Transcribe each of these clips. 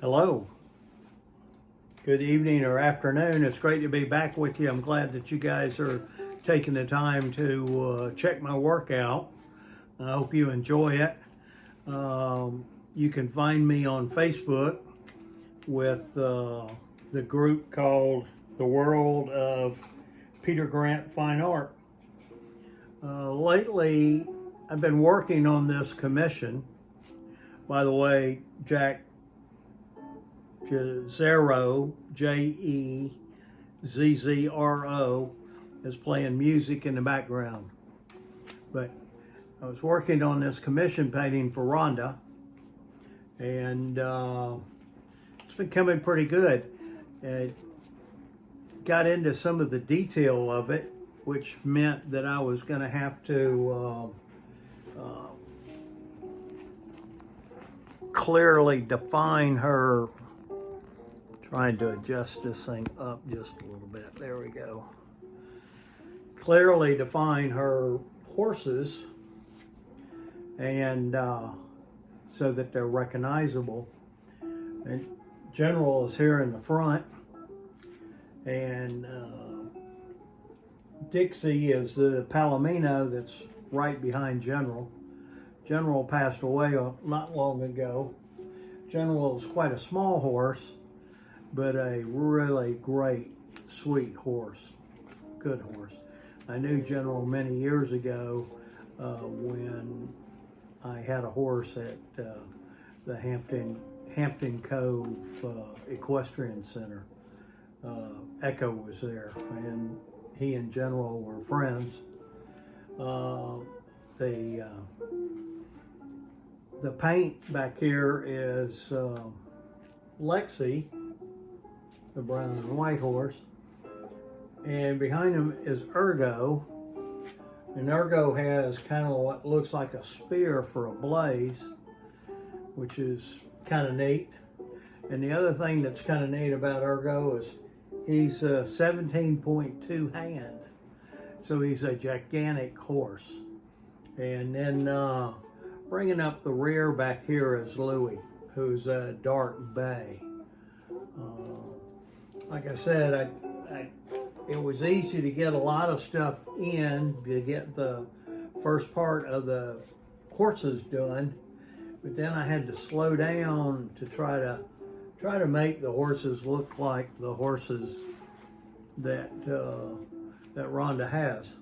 Hello. Good evening or afternoon. It's great to be back with you. I'm glad that you guys are taking the time to check my workout. I hope you enjoy it. You can find me on Facebook with the group called The World of Peter Grant Fine Art. Lately, I've been working on this commission. By the way, Jack Jezzro, Jezzro, is playing music in the background. But I was working on this commission painting for Rhonda, and it's been coming pretty good. It got into some of the detail of it, which meant that I was going to have to clearly define her. Trying to adjust this thing up just a little bit. There we go. Clearly define her horses, and so that they're recognizable. And General is here in the front, and Dixie is the Palomino that's right behind General. General passed away not long ago. General is quite a small horse, but a really great, sweet horse, good horse. I knew General many years ago when I had a horse at the Hampton Cove Equestrian Center. Echo was there, and he and General were friends. The paint back here is Lexi, the brown and white horse, and behind him is Ergo, and Ergo has kind of what looks like a spear for a blaze, which is kind of neat. And the other thing that's kind of neat about Ergo is he's 17.2 hands, so he's a gigantic horse. And then bringing up the rear back here is Louie, who's a dark bay. Like I said, it was easy to get a lot of stuff in to get the first part of the horses done, but then I had to slow down to try to make the horses look like the horses that Rhonda has,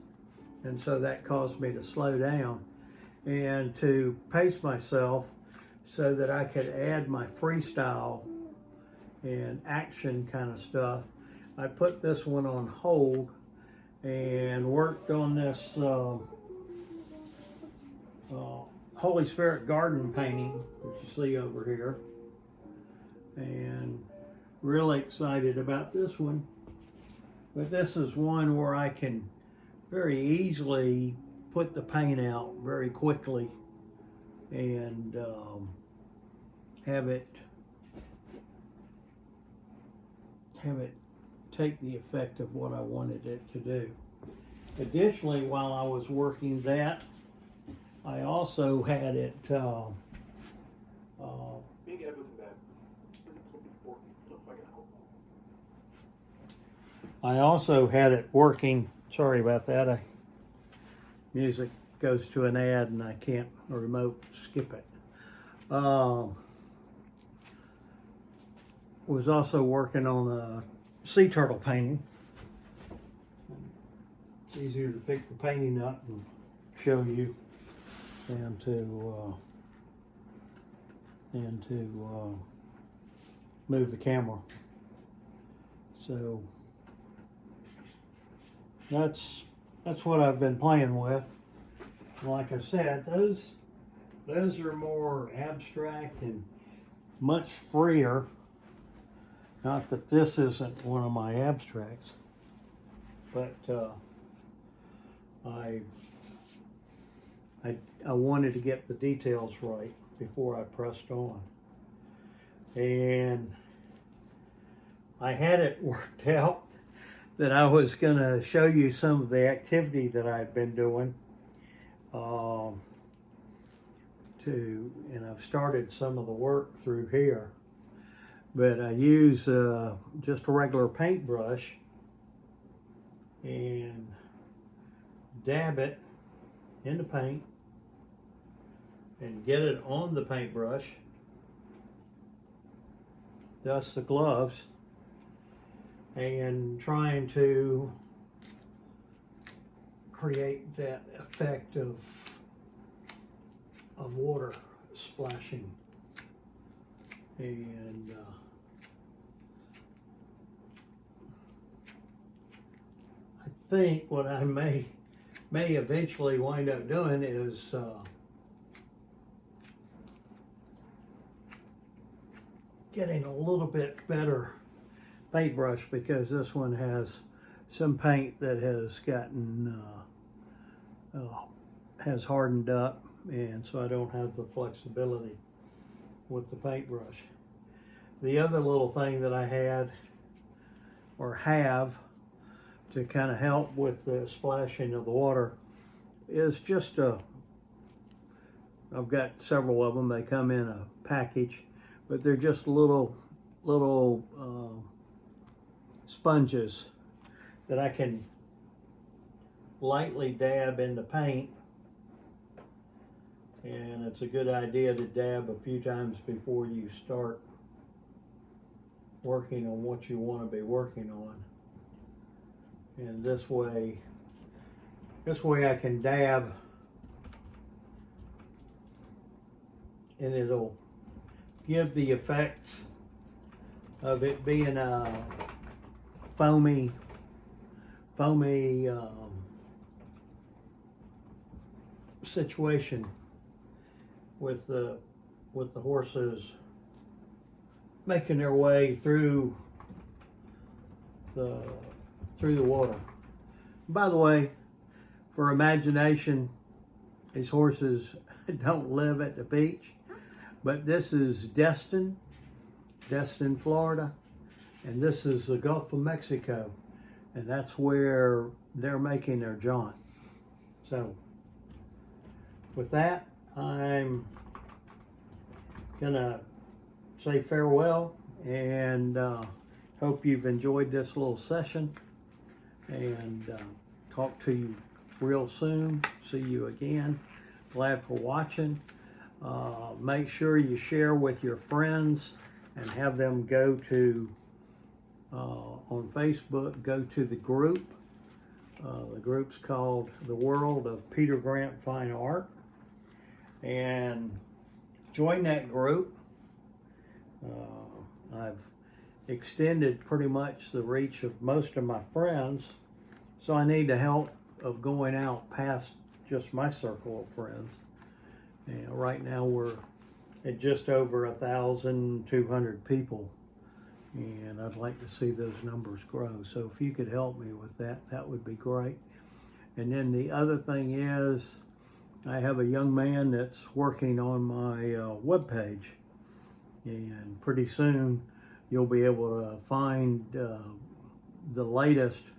and so that caused me to slow down and to pace myself so that I could add my freestyle and action kind of stuff. I put this one on hold and worked on this Holy Spirit garden painting, which you see over here, and really excited about this one. But this is one where I can very easily put the paint out very quickly and have it take the effect of what I wanted it to do. Additionally, while I was working that, I also had it working. Sorry about that. Music goes to an ad and I can't remote skip it. Was also working on a sea turtle painting. It's easier to pick the painting up and show you than to move the camera. So that's what I've been playing with. Like I said, those are more abstract and much freer. Not that this isn't one of my abstracts, but I wanted to get the details right before I pressed on. And I had it worked out that I was going to show you some of the activity that I've been doing. And I've started some of the work through here. but I use just a regular paintbrush and dab it in the paint and get it on the paintbrush, thus the gloves, and trying to create that effect of water splashing. And I think what I may eventually wind up doing is getting a little bit better paintbrush, because this one has some paint that has gotten has hardened up, and so I don't have the flexibility with the paintbrush. The other little thing that I had or have to kind of help with the splashing of the water is just I've got several of them. They come in a package, but they're just little sponges that I can lightly dab in the paint, and it's a good idea to dab a few times before you start working on what you want to be working on. And this way I can dab and it'll give the effect of it being a foamy situation with the horses making their way through the water. By the way, for imagination, these horses don't live at the beach, but this is Destin, Florida, and this is the Gulf of Mexico, and that's where they're making their jaunt. So with that, I'm gonna say farewell, and hope you've enjoyed this little session, and talk to you real soon. See you again. Glad for watching. Make sure you share with your friends and have them go to on Facebook, go to the group. The group's called The World of Peter Grant Fine Art, and join that group. I've extended pretty much the reach of most of my friends, so I need the help of going out past just my circle of friends. And right now we're at just over 1,200 people, and I'd like to see those numbers grow. So if you could help me with that, that would be great. And then the other thing is, I have a young man that's working on my webpage, and pretty soon you'll be able to find the latest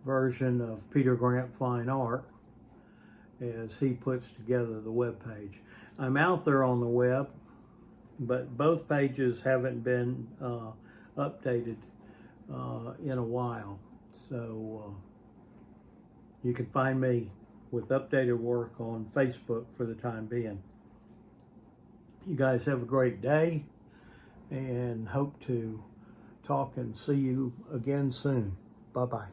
version of Peter Grant Fine Art as he puts together the web page. I'm out there on the web, but both pages haven't been updated in a while. So you can find me with updated work on Facebook for the time being. You guys have a great day, and hope to talk and see you again soon. Bye-bye.